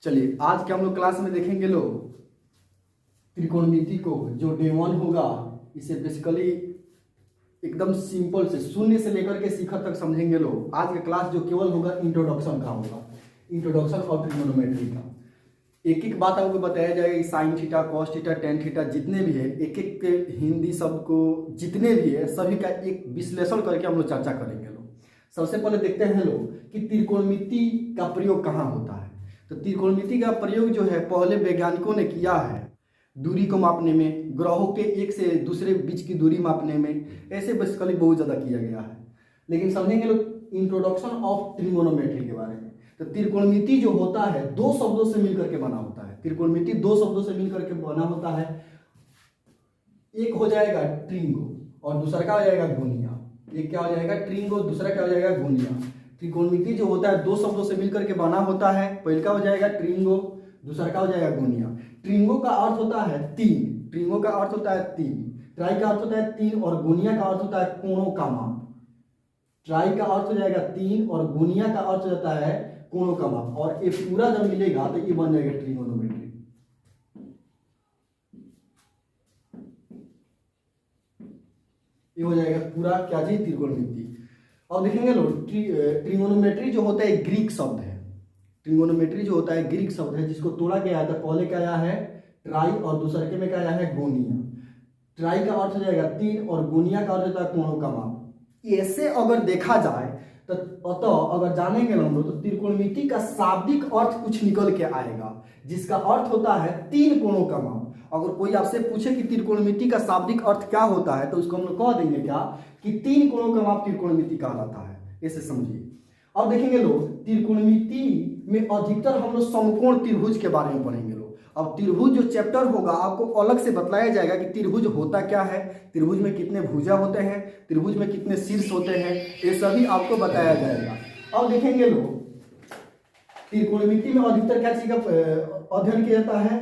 चलिए आज के हम लोग क्लास में देखेंगे लोग त्रिकोणमिति को। जो डे 1 होगा इसे बेसिकली एकदम सिंपल से शून्य से लेकर के शिखर तक समझेंगे लोग। आज का क्लास जो केवल होगा इंट्रोडक्शन का होगा, इंट्रोडक्शन ऑफ ट्रिग्नोमेट्री का। एक एक बात आपको बताया जाएगा कि sign theta, cos theta, tan theta जितने भी है, एक एक के हिंदी शब्द को जितने भी है सभी का एक विश्लेषण करके हम लोग चर्चा करेंगे लोग। सबसे पहले देखते हैं लोग कि त्रिकोणमिति का प्रयोग कहाँ होता है। तो त्रिकोणमिति का प्रयोग जो है पहले वैज्ञानिकों ने किया है दूरी को मापने में, ग्रहों के एक से दूसरे बीच की दूरी मापने में, ऐसे बेसिकली बहुत ज़्यादा किया गया है। लेकिन समझेंगे लोग इंट्रोडक्शन ऑफ ट्रिगोनोमेट्री के बारे में। तो त्रिकोणमिति जो होता है दो शब्दों से मिलकर के बना होता है। त्रिकोणमिति दो शब्दों से मिलकर के बना होता है। एक हो जाएगा ट्रिंगो और दूसरा क्या हो जाएगा गोनिया। एक क्या हो जाएगा ट्रिंगो, दूसरा क्या हो जाएगा गोनिया। त्रिकोणमिति जो होता है दो शब्दों से मिलकर के बना होता है। पहले का हो जाएगा ट्रिंगो, दूसरा का हो जाएगा गोनिया। ट्रिंगो का अर्थ होता है तीन, ट्रिंगो का अर्थ होता है तीन, ट्राई का अर्थ होता है तीन और गोनिया का अर्थ होता है कोणों का माप। ट्राई का अर्थ हो जाएगा तीन और गोनिया का अर्थ हो जाता है कोणों का माप। और ये पूरा जब मिलेगा तो ये बन जाएगा ट्रिगोनोमेट्री। ये हो जाएगा पूरा क्या चीज, त्रिकोणमिति। और देखेंगे लोग ट्रिगोनोमेट्री जो होता है ग्रीक शब्द है। ट्रिगोनोमेट्री जो होता है ग्रीक शब्द है जिसको तोड़ा गया है। तो पहले क्या आया है ट्राई और दूसरे के में क्या आया है गोनिया। ट्राई का अर्थ हो जाएगा तीन और गोनिया का अर्थ होता है कोणों का माप। ऐसे अगर देखा जाए तो अगर जानेंगे हम लोग तो त्रिकोणमिति का शाब्दिक अर्थ कुछ निकल के आएगा जिसका अर्थ होता है तीन कोणों का माप। अगर कोई आपसे पूछे कि त्रिकोणमिति का शाब्दिक अर्थ क्या होता है तो उसको हम लोग कह देंगे क्या कि तीन कोणों का माप त्रिकोणमिति कहलाता है। ऐसे समझिए। अब देखेंगे लोग त्रिकोणमिति में अधिकतर हम लोग समकोण त्रिभुज के बारे में पढ़ेंगे लोग। अब त्रिभुज जो चैप्टर होगा आपको अलग से बताया जाएगा कि त्रिभुज होता क्या है, त्रिभुज में कितने भुजा होते हैं, त्रिभुज में कितने शीर्ष होते हैं, ये सभी आपको बताया जाएगा। अब देखेंगे लोग त्रिकोणमिति में अधिकतर क्या चीज का अध्ययन किया जाता है,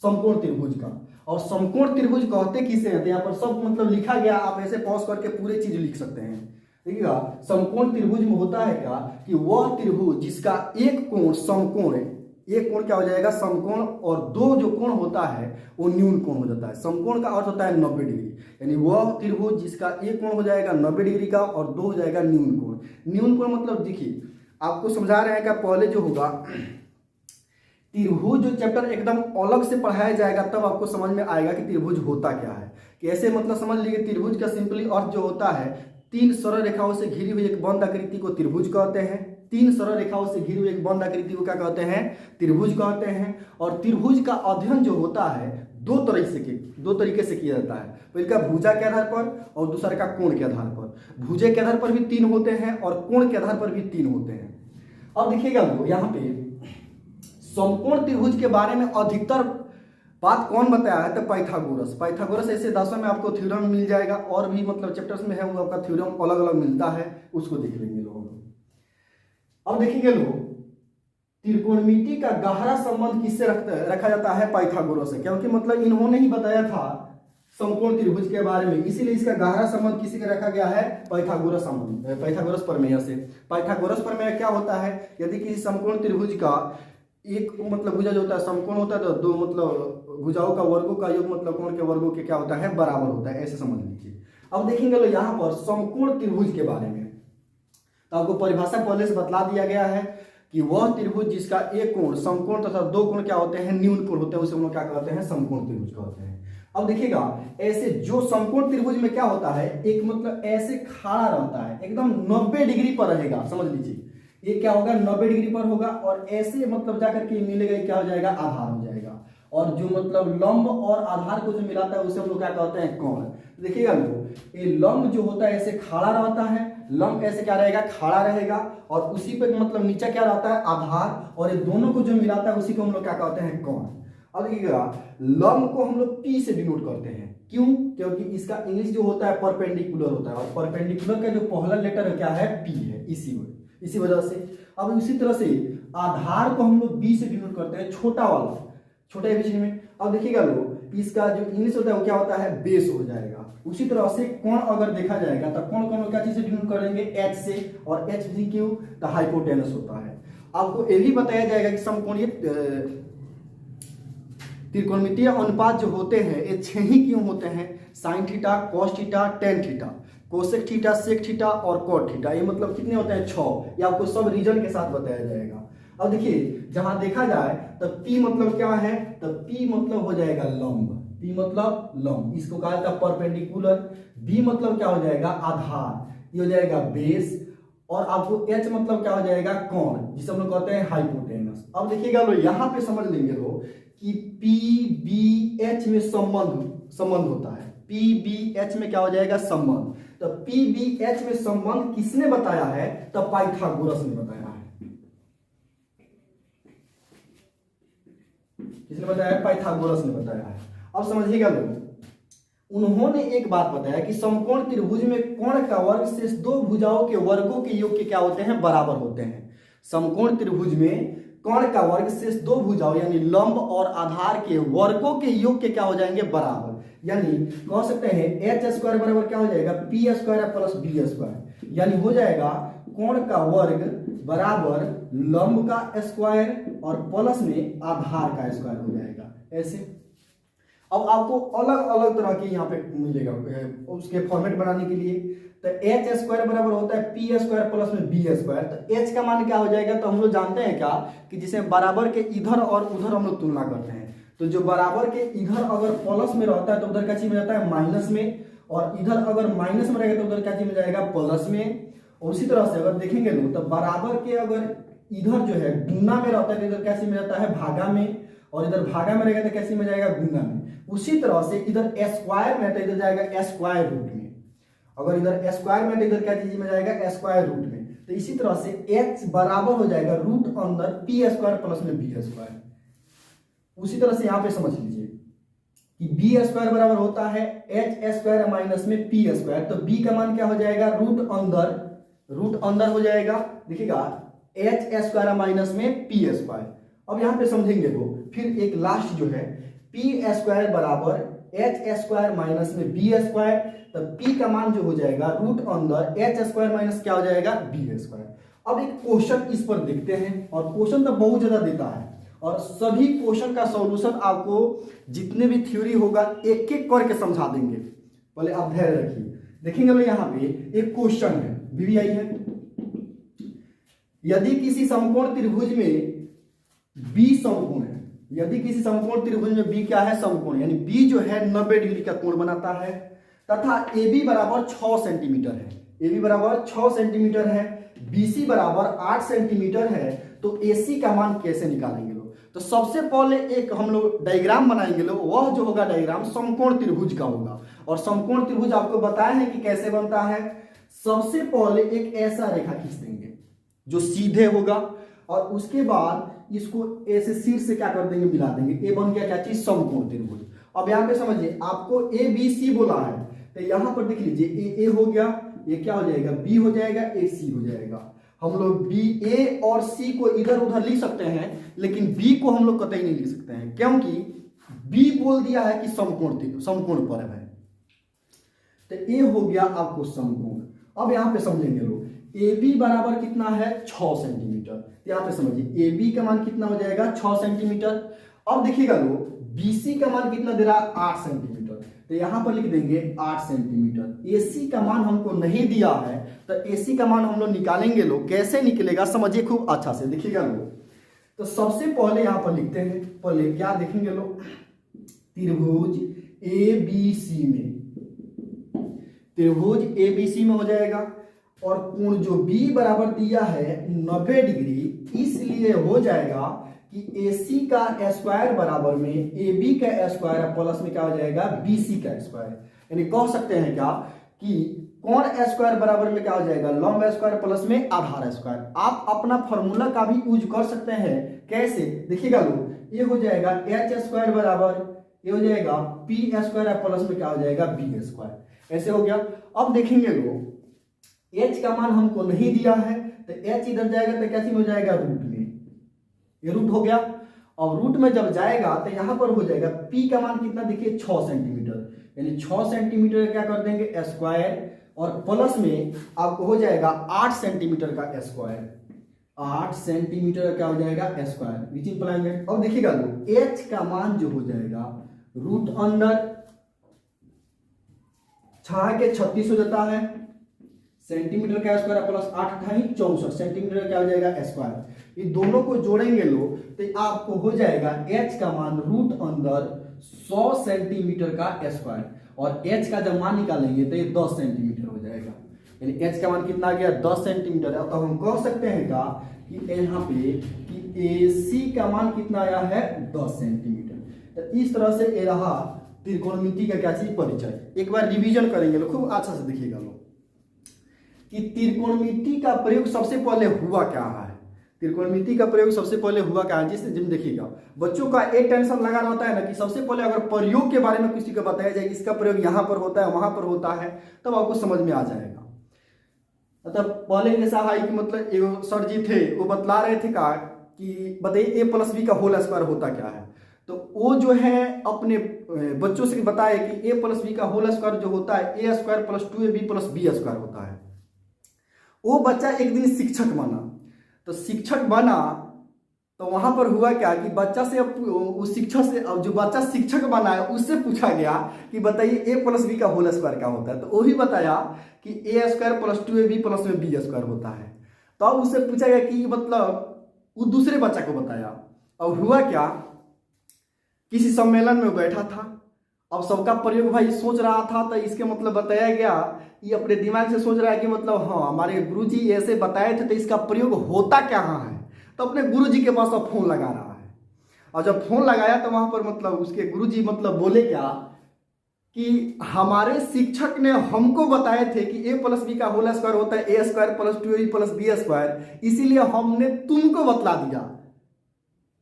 समकोण त्रिभुज का। और समकोण त्रिभुज कहते किसे हैं, यहाँ पर सब मतलब लिखा गया, आप ऐसे पॉज करके पूरे चीज लिख सकते हैं। देखिएगा समकोण त्रिभुज में होता है क्या कि वह त्रिभुज जिसका एक कोण समकोण है, एक कोण क्या हो जाएगा समकोण और दो जो कोण होता है वो न्यून कोण हो जाता है। समकोण का अर्थ होता है 90 डिग्री, यानी वह त्रिभुज जिसका एक कोण हो जाएगा 90 डिग्री का और दो हो जाएगा न्यून कोण। न्यून कोण मतलब देखिए आपको समझा रहे हैं कि पहले जो होगा त्रिभुज जो चैप्टर एकदम अलग से पढ़ाया जाएगा तब आपको समझ में आएगा कि त्रिभुज होता क्या है। कैसे मतलब समझ लीजिए त्रिभुज का सिंपली अर्थ जो होता है तीन सरल रेखाओं से घिरी हुई एक बंद आकृति को त्रिभुज कहते हैं। तीन सरल रेखाओं से घिरी हुई एक बंद आकृति को क्या कहते हैं, त्रिभुज कहते हैं। और त्रिभुज का अध्ययन जो होता है दो तरीके से किया जाता है। पहले का भुजा के आधार पर और दूसरा का कोण के आधार पर। भुजे के आधार पर भी तीन होते हैं और कोण के आधार पर भी तीन होते हैं। अब देखिएगा यहाँ पे समकोण त्रिभुज के बारे में अधिकतर बात कौन बताया है तो पाइथागोरस। पाइथागोरस ऐसे 10वें में आपको थ्योरम मिल जाएगा और भी मतलब चैप्टर्स में है वो आपका थ्योरम अलग अलग मिलता है, उसको देख लेंगे लोग। अब देखेंगे लोग त्रिकोणमिति का गहरा संबंध किससे रखा जाता है, पाइथागोरस से। क्योंकि मतलब इन्होंने ही बताया था समकोण त्रिभुज के बारे में, इसीलिए इसका गहरा संबंध किसी का रखा गया है, पाइथागोरस संबंध, पाइथागोरस प्रमेय से। पाइथागोरस प्रमेय क्या होता है, यदि किसी समकोण त्रिभुज का एक मतलब भुजा जो होता है समकोण होता है तो दो मतलब भुजाओं का वर्गों का योग मतलब कोण के वर्गों के क्या होता है बराबर होता है, ऐसे समझ लीजिए। अब देखेंगे लोग यहाँ पर समकोण त्रिभुज के बारे में तो आपको परिभाषा पहले से बतला दिया गया है कि वह त्रिभुज जिसका एक कोण समकोण तथा दो कोण क्या होते हैं न्यून कोण होते हैं, उसे हम लोग क्या कहते हैं समकोण त्रिभुज कहते हैं। अब देखिएगा ऐसे जो समकोण त्रिभुज में क्या होता है एक मतलब ऐसे खड़ा रहता है एकदम 90 डिग्री पर रहेगा, समझ लीजिए ये क्या होगा 90 डिग्री पर होगा और ऐसे मतलब जाकर के मिलेगा क्या हो जाएगा आधार हो जाएगा। और जो मतलब लंब और आधार को जो मिलाता है उसे हम लोग क्या कहते हैं कोण। देखिएगा लोग ये लंब जो होता है ऐसे खड़ा रहता है, लंब ऐसे क्या रहेगा खड़ा रहेगा और उसी पे मतलब नीचे क्या रहता है आधार, और ये दोनों को जो मिलाता है उसी को हम लोग क्या कहते हैं कोण। अब देखिएगा लंब को हम लोग P से डिनोट करते हैं, क्यों, क्योंकि इसका इंग्लिश जो होता है परपेंडिकुलर होता है और परपेंडिकुलर का जो पहला लेटर क्या है P है, इसी वजह से। अब इसी तरह से आधार को हम लोग B से डिनोट करते हैं, छोटा वाला, छोटे बीच में। अब देखिएगा लोग इसका जो इंग्लिश होता है वो क्या होता है बेस हो जाएगा। उसी तरह से कोण अगर देखा जाएगा तो कोण को हम लोग क्या चीज से डिनोट करेंगे H से, और H भी क्यों तो हाइपोटेनस होता है। आपको ये भी बताया जाएगा कि समकोणीय त्रिकोणमितीय अनुपात जो होते हैं ये 6 ही क्यों होते हैं, sine theta, cos theta, tan theta, cosec theta, sec theta और कॉट थीटा, ये मतलब कितने होते हैं 6। ये आपको सब रीजन के साथ बताया जाएगा। अब देखिए जहां देखा जाए तब P मतलब क्या है, तब P मतलब हो जाएगा लंब, P मतलब लंब, इसको कहा जाता है परपेंडिकुलर। B मतलब क्या हो जाएगा आधार, ये हो जाएगा बेस। और आपको H मतलब क्या हो जाएगा कोण, जिसे हम लोग कहते हैं हाइपोटेनस। अब देखिएगा लो यहाँ पे समझ लेंगे लोग कि PBH में संबंध होता है, PBH में क्या हो जाएगा संबंध। तो PBH में संबंध किसने बताया है, तो पाइथागोरस ने बताया है। किसने बताया, पाइथागोरस ने बताया है। अब समझिएगा लोग, उन्होंने एक बात बताया कि समकोण त्रिभुज में कोण का वर्ग शेष दो भुजाओं के वर्गों के योग के क्या होते हैं, बराबर होते हैं। समकोण त्रिभुज में कोण का वर्ग शेष दो भुजाओं यानी लंब और आधार के वर्गों के योग के क्या हो जाएंगे, बराबर। यानी कह सकते हैं एच स्क्वायर बराबर क्या हो जाएगा, P square plus B square, यानी हो जाएगा कोण का वर्ग बराबर लंब का स्क्वायर और प्लस में आधार का स्क्वायर हो जाएगा ऐसे। अब आपको अलग अलग तरह के यहाँ पे मिलेगा उसके फॉर्मेट बनाने के लिए। तो एच स्क्वायर बराबर होता है पी स्क्वायर प्लस में बी स्क्वायर। तो एच का मान क्या हो जाएगा, तो हम लोग जानते हैं क्या कि जिसे बराबर के इधर और उधर हम लोग तुलना करते हैं। तो जो बराबर के इधर अगर प्लस में रहता है तो उधर क्या चीज में जाता है माइनस में, और इधर अगर माइनस में रहेगा तो उधर क्या चीज में जाएगा प्लस में। और उसी तरह से अगर देखेंगे लोग तो बराबर के अगर इधर जो है गुना में रहता है तो इधर क्या चीज में जाता है भागा में, और इधर भागा में रहेगा तो कैसे में जाएगा गुना में। उसी तरह से इधर स्क्वायर में तो इधर जाएगा स्क्वायर रूट में, अगर इधर स्क्वायर में तो इधर क्या चीज में जाएगा स्क्वायर रूट में। तो इसी तरह से h बराबर हो जाएगा रूट अंदर पी स्क्वायर प्लस में बी स्क्वायर। उसी तरह से यहां पे समझ लीजिए कि बी स्क्वायर बराबर होता है एच स्क्वायर माइनस में पी स्क्वायर। तो बी का मान क्या हो जाएगा, रूट अंदर हो जाएगा, देखिएगा एच स्क्वायर माइनस में पी स्क्वायर। अब यहां पे समझेंगे वो फिर एक लास्ट जो है पी स्क्वायर बराबर एच स्क्वायर माइनस में बी स्क्वायर। तो पी का मान जो हो जाएगा रूट अंदर एच स्क्वायर माइनस क्या हो जाएगा बी स्क्वायर। अब एक क्वेश्चन इस पर देखते हैं, और क्वेश्चन तो बहुत ज्यादा देता है और सभी क्वेश्चन का सॉल्यूशन आपको जितने भी थ्योरी होगा एक एक करके समझा देंगे। पहले आप धैर्य रखिए। देखेंगे लोग यहाँ पे एक क्वेश्चन है, बीबीआई है, यदि किसी समकोण त्रिभुज में बी समकोण है, यदि किसी समकोण त्रिभुज में बी क्या है समकोण, यानी बी जो है 90 डिग्री का कोण बनाता है तथा ए बी बराबर 6 सेंटीमीटर है, ए बी बराबर 6 सेंटीमीटर है, बी सी बराबर 8 सेंटीमीटर है, तो ए सी का मान कैसे निकालेंगे लोग। तो सबसे पहले एक हम लोग डायग्राम बनाएंगे लोग, वह जो होगा डायग्राम समकोण त्रिभुज का होगा। और समकोण त्रिभुज आपको बताया है कि कैसे बनता है। सबसे पहले एक ऐसा रेखा खींच देंगे जो सीधे होगा, और उसके बाद इसको ए से शीर्ष से क्या कर देंगे, मिला देंगे, ए बन गया क्या चीज समकोण त्रिभुज। अब यहाँ पे समझिए आपको ए बी सी बोला है, तो यहाँ पर देख लीजिए ए हो गया, ये क्या हो जाएगा बी हो जाएगा, ए सी हो जाएगा। हम लोग बी ए और सी को इधर उधर लिख सकते हैं, लेकिन बी को हम लोग कतई नहीं लिख सकते हैं, क्योंकि बी बोल दिया है कि समकोण पर है। तो ए हो गया आपको समकोण। अब यहाँ पे समझेंगे लोग ए बी बराबर कितना है 6 सेंटीमीटर। यहाँ पे समझिए ए बी का मान कितना हो जाएगा 6 सेंटीमीटर। अब देखिएगा लोग बी सी का मान कितना दे रहा है 8 सेंटीमीटर, तो यहाँ पर लिख देंगे 8 सेंटीमीटर। ए सी का मान हमको नहीं दिया है, तो ए सी का मान हम लोग निकालेंगे लोग, कैसे निकलेगा समझिए खूब अच्छा से, देखिएगा लोग। तो सबसे पहले यहाँ पर लिखते हैं, पहले क्या देखेंगे लोग, त्रिभुज ए बी सी में, त्रिभुज ए बी सी में हो जाएगा, और कोण जो B बराबर दिया है 90 डिग्री, इसलिए हो जाएगा कि AC का स्क्वायर बराबर में AB का स्क्वायर प्लस में क्या हो जाएगा BC का स्क्वायर। यानी कह सकते हैं क्या कि कोण स्क्वायर बराबर में क्या हो जाएगा लंब स्क्वायर प्लस में आधार स्क्वायर। आप अपना फॉर्मूला का भी यूज कर सकते हैं, कैसे देखिएगा लोग, ये हो जाएगा एच स्क्वायर बराबर ये हो जाएगा पी स्क्वायर प्लस में क्या हो जाएगा बी स्क्वायर, ऐसे हो गया। अब देखेंगे लोग h का मान हमको नहीं दिया है, तो h इधर जाएगा तो कैसे हो जाएगा रूट में, ये रूट हो गया। और रूट में जब जाएगा तो यहां पर हो जाएगा p का मान कितना देखिए 6 सेंटीमीटर, यानी 6 सेंटीमीटर क्या कर देंगे स्क्वायर, और प्लस में आपको हो जाएगा 8 सेंटीमीटर का स्क्वायर। 8 सेंटीमीटर का क्या हो जाएगा स्क्वायर, विच इंप्लाइंग दैट। अब देखिएगा लोग h का मान जो हो जाएगा रूट अंडर 6 के 36 हो जाता है सेंटीमीटर का स्क्वायर प्लस 8 × 64 सेंटीमीटर क्या हो जाएगा स्क्वायर। ये दोनों को जोड़ेंगे लोग तो आपको हो जाएगा h का मान रूट अंदर 100 सेंटीमीटर का स्क्वायर, और h का जब मान निकालेंगे तो ये 10 सेंटीमीटर हो जाएगा, यानी h का मान कितना आ गया 10 सेंटीमीटर। तो हम कह सकते हैं का कि यहाँ पे कि AC का मान कितना आया है 10 सेंटीमीटर। तो इस तरह से ये रहा त्रिकोणमिति का क्या चीज परिचय। एक बार रिवीजन करेंगे लोग, खूब अच्छा से देखिएगा लोग कि त्रिकोणमिति का प्रयोग सबसे पहले हुआ क्या है। त्रिकोणमिति का प्रयोग सबसे पहले हुआ क्या है, जिससे जिम देखिएगा बच्चों का एक टेंशन लगा रहता है ना कि सबसे पहले अगर प्रयोग के बारे में किसी को बताया जाए इसका प्रयोग यहाँ पर होता है वहां पर होता है तब आपको समझ में आ जाएगा। मतलब पहले जैसा है कि मतलब एगो सर जी थे वो बतला रहे थे का कि बताइए a+b का होल स्क्वायर होता क्या है, तो वो जो है अपने बच्चों से बताए कि a+b का होल स्क्वायर जो होता है a² + 2ab + b² होता है। वो बच्चा एक दिन शिक्षक बना, तो शिक्षक बना तो वहां पर हुआ क्या कि बच्चा से उस शिक्षक से अब जो बच्चा शिक्षक बना है उससे पूछा गया कि बताइए a+b का होल स्क्वायर क्या होता है, तो वो भी बताया कि a² + 2ab + b² होता है। तो अब उससे पूछा गया कि मतलब वो दूसरे बच्चा को बताया। अब हुआ क्या, किसी सम्मेलन में बैठा था, अब सबका प्रयोग भाई सोच रहा था, तो इसके मतलब बताया गया, ये अपने दिमाग से सोच रहा है कि मतलब हाँ हमारे गुरुजी ऐसे बताए थे तो इसका प्रयोग होता क्या है, तो अपने गुरुजी के पास अब फोन लगा रहा है। और जब फोन लगाया तो वहां पर मतलब उसके गुरुजी मतलब बोले क्या कि हमारे शिक्षक ने हमको बताए थे कि a+b का होल स्क्वायर होता है a² + 2ab + b², इसीलिए हमने तुमको बतला दिया,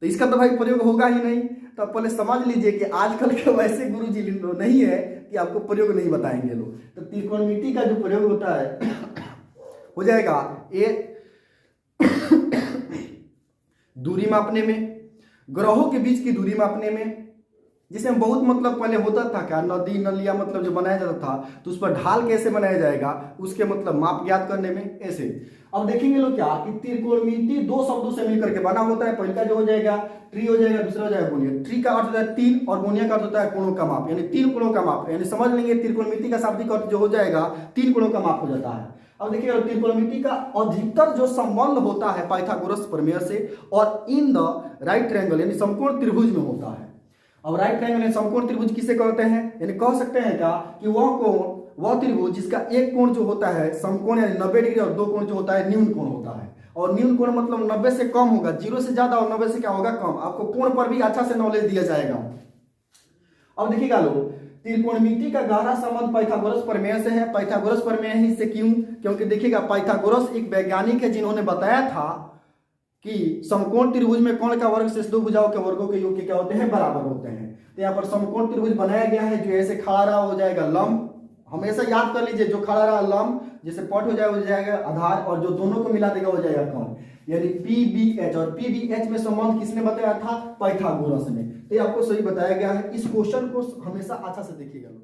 तो इसका तो भाई प्रयोग होगा ही नहीं। तो पहले समझ लीजिए कि आजकल के वैसे गुरुजी नहीं है कि आपको प्रयोग नहीं बताएंगे लोग। तो त्रिकोणमिति का जो प्रयोग होता है हो जाएगा दूरी मापने में, ग्रहों के बीच की दूरी मापने में, जिसमें बहुत मतलब पहले होता था क्या नदी नलिया मतलब जो बनाया जाता था तो उस पर ढाल कैसे बनाया जाएगा उसके मतलब माप ज्ञात करने में ऐसे। अब देखेंगे लोग क्या कि त्रिकोणमिति दो शब्दों से मिलकर के बना होता है। पहला जो हो जाएगा ट्री हो जाएगा, दूसरा हो जाएगा गोनिया। ट्री का अर्थ होता है तीन और गोनिया का अर्थ होता है कोणों का माप, यानी 3 कोणों का माप, यानी समझ लेंगे त्रिकोणमिति का शाब्दिक अर्थ जो हो जाएगा 3 कोणों का माप हो जाता है। अब देखिए त्रिकोणमिति का अधिकतर जो संबंध होता है पाइथागोरस प्रमेय से और इन द राइट ट्रायंगल यानी समकोण त्रिभुज में होता है। अब राइट ट्रायंगल यानी समकोण त्रिभुज किसे कहते हैं, यानी कह सकते हैं क्या कि वह कोण वह त्रिभुज जिसका एक कोण जो होता है समकोण यानी 90 डिग्री और दो कोण जो होता है न्यून कोण होता है। और न्यून कोण मतलब 90 से कम होगा, 0 से ज्यादा और 90 से क्या होगा कम। आपको कोण पर भी अच्छा से नॉलेज दिया जाएगा। अब देखिएगा लोग त्रिकोणमिति का गहरा संबंध पाइथागोरस प्रमेय से है। पाइथागोरस प्रमेय ही से क्यों, क्योंकि देखिएगा पाइथागोरस एक वैज्ञानिक है जिन्होंने बताया था कि समकोण त्रिभुज में कोण का वर्ग शेष दो भुजाओं के वर्गों के योग के क्या होते हैं बराबर होते हैं। तो यहाँ पर समकोण त्रिभुज बनाया गया है जो ऐसे खड़ा रहा हो जाएगा लंब, हमेशा याद कर लीजिए जो खड़ा रहा लंब, जैसे पट हो जाएगा आधार, और जो दोनों को मिला देगा हो जाएगा कोण, यानी PBH। और PBH में संबंध किसने बताया था, पाइथागोरस ने। तो ये आपको सही बताया गया है। इस क्वेश्चन को हमेशा अच्छा से देखिएगा लोग।